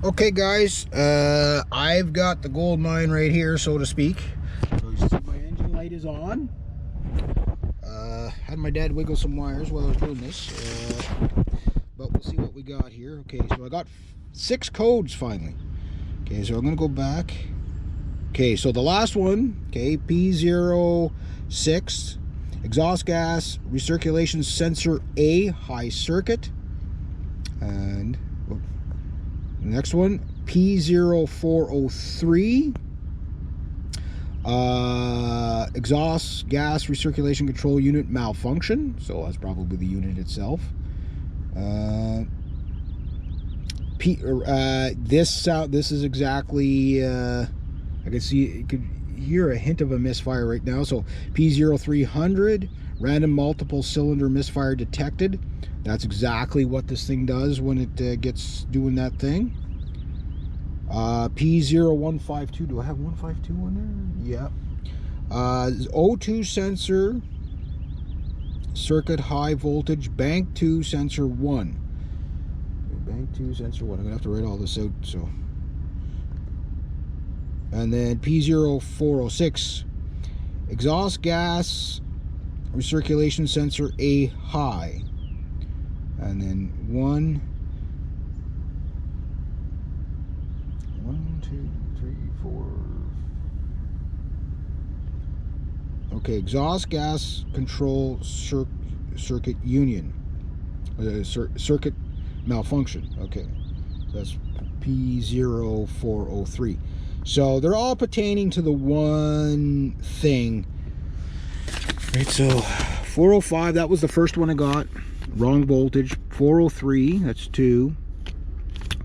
Okay guys, I've got the gold mine right here, so to speak. So you see my engine light is on. Had my dad wiggle some wires while I was doing this, but we'll see what we got here. Okay, so I got 6 codes finally. Okay, so I'm gonna go back. Okay, so the last one, okay, p06, exhaust gas recirculation sensor A, high circuit. And the next one, p0403, exhaust gas recirculation control unit malfunction. So that's probably the unit itself. This is exactly, I can see, you could hear a hint of a misfire right now. So p0300, random multiple cylinder misfire detected. That's exactly what this thing does when it gets doing that thing. p0152, do I have 152 on there? Yeah. O2 sensor circuit high voltage, bank 2 sensor 1. Bank 2 sensor 1. I'm gonna have to write all this out. So, and then p0406, exhaust gas recirculation sensor A high. And then 1, 2, 3, 4. Okay, exhaust gas control circuit union, circuit malfunction. Okay, so that's p0403. So they're all pertaining to the one thing, right? So 405, that was the first one I got. Wrong voltage. 403, that's 2.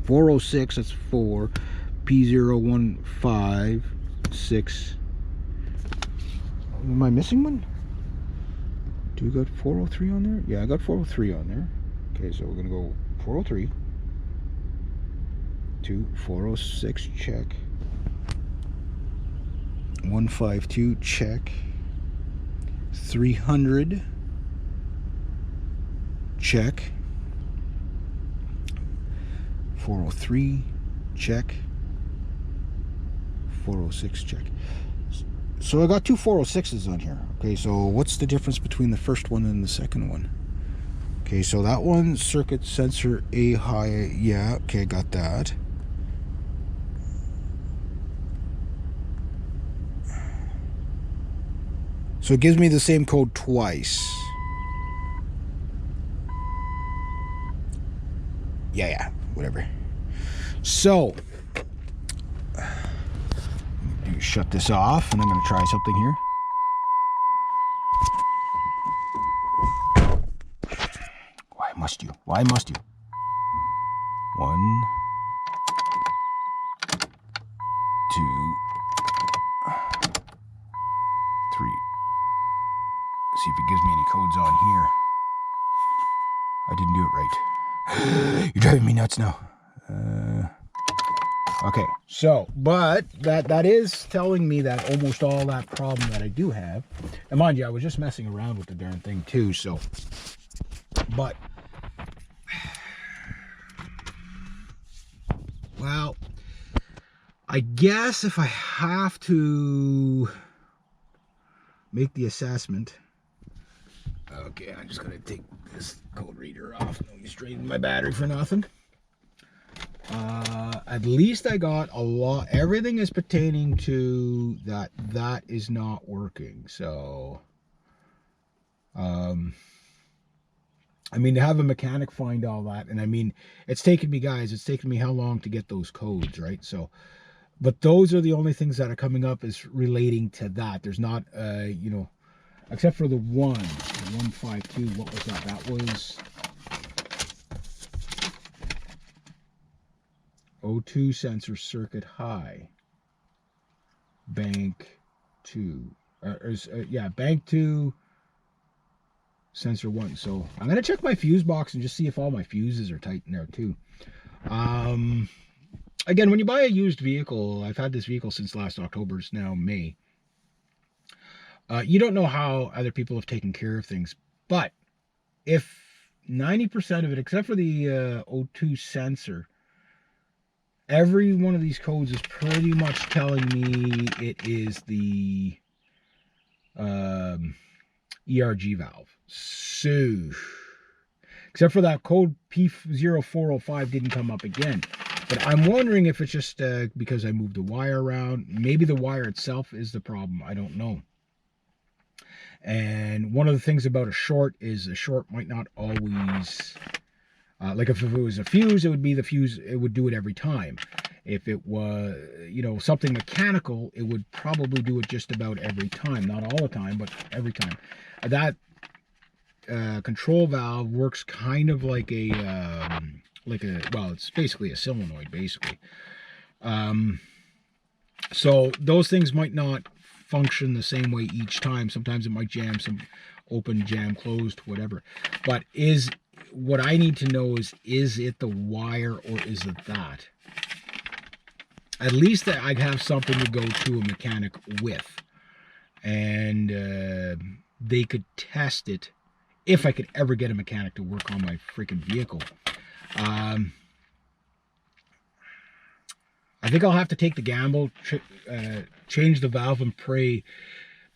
406, that's 4. p0156. Am I missing one? Do we got 403 on there? Yeah, I got 403 on there. Okay, so we're gonna go 403 to 406, check. 152, check. 300, check. 403, check. 406, check. So I got 2 406s on here. Okay, so what's the difference between the first one and the second one? Okay, so that one, circuit sensor A high, yeah, okay, got that. So it gives me the same code twice. Yeah, whatever. So, shut this off, and I'm going to try something here. Why must you? Why must you? 1, 2, 3. See if it gives me any codes on here. I didn't do it right. You're driving me nuts now. Okay, so, but that is telling me that almost all that problem that I do have, and mind you, I was just messing around with the darn thing too, so, but, well, I guess if I have to make the assessment, okay, I'm just gonna take this code reader off. No use draining my battery for nothing. At least I got a lot. Everything is pertaining to that is not working. So, I mean, to have a mechanic find all that, and I mean, it's taken me, guys, it's taken me how long to get those codes, right? So, but those are the only things that are coming up is relating to that. There's not, you know, except for the 152. What was that? That was O2 sensor circuit high, bank 2, yeah, bank 2 sensor 1. So I'm gonna check my fuse box and just see if all my fuses are tight in there too. Again, when you buy a used vehicle, I've had this vehicle since last October, it's now May. You don't know how other people have taken care of things, but if 90% of it, except for the O2 sensor, every one of these codes is pretty much telling me it is the ERG valve. So, except for that code p0405 didn't come up again. But I'm wondering if it's just because I moved the wire around. Maybe the wire itself is the problem. I don't know. And one of the things about a short is a short might not always, like if it was a fuse, it would be the fuse, it would do it every time. If it was, you know, something mechanical, it would probably do it just about every time. Not all the time, but every time. That control valve works kind of like a, well, it's basically a solenoid, basically. So those things might not function the same way each time. Sometimes it might jam, some open, jam, closed, whatever. But what I need to know is it the wire or is it that? At least I'd have something to go to a mechanic with. And they could test it if I could ever get a mechanic to work on my freaking vehicle. I think I'll have to take the gamble, change the valve and pray,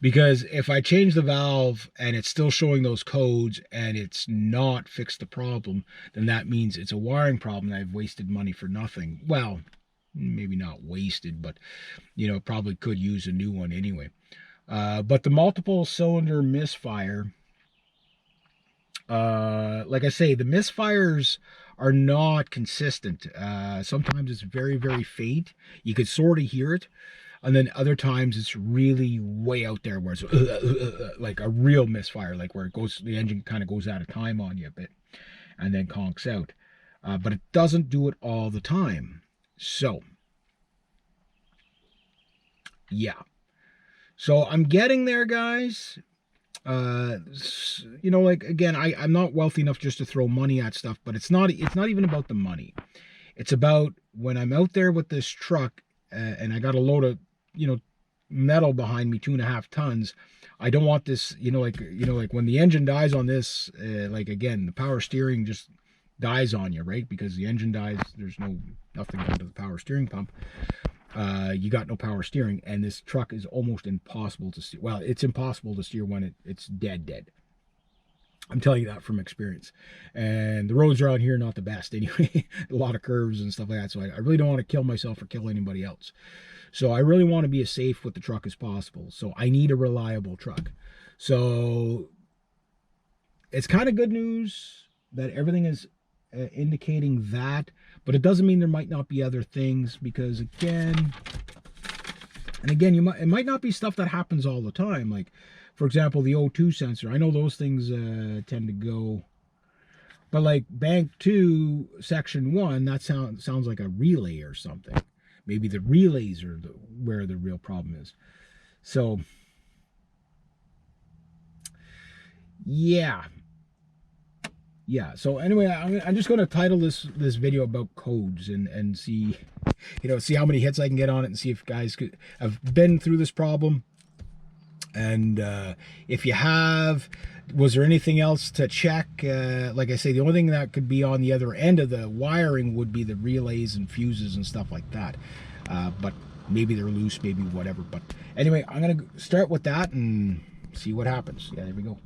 because if I change the valve and it's still showing those codes and it's not fixed the problem, then that means it's a wiring problem. I've wasted money for nothing. Well, maybe not wasted, but, you know, probably could use a new one anyway. But the multiple cylinder misfire, like I say, the misfires are not consistent. Sometimes it's very, very faint. You could sort of hear it. And then other times it's really way out there where it's like a real misfire, like where it goes, the engine kind of goes out of time on you a bit and then conks out. But it doesn't do it all the time. So, yeah. So I'm getting there, guys. You know, like, again, I'm not wealthy enough just to throw money at stuff, but it's not even about the money. It's about when I'm out there with this truck and I got a load of, you know, metal behind me, 2.5 tons. I don't want this, you know, like when the engine dies on this, like, again, the power steering just dies on you, right? Because the engine dies, there's nothing under the power steering pump. You got no power steering, and this truck is almost impossible to steer. Well, it's impossible to steer when it's dead. I'm telling you that from experience. And the roads around here are not the best anyway. A lot of curves and stuff like that. So I really don't want to kill myself or kill anybody else. So I really want to be as safe with the truck as possible. So I need a reliable truck. So it's kind of good news that everything is indicating that, but it doesn't mean there might not be other things, because again, it might not be stuff that happens all the time. Like, for example, the O2 sensor. I know those things tend to go, but like bank 2 section 1, that sounds like a relay or something. Maybe the relays are where the real problem is. So yeah. So anyway, I'm just going to title this video about codes and see, you know, see how many hits I can get on it, and see if guys have been through this problem. And if you have, was there anything else to check? Like I say, the only thing that could be on the other end of the wiring would be the relays and fuses and stuff like that. But maybe they're loose, maybe whatever. But anyway, I'm going to start with that and see what happens. Yeah, there we go.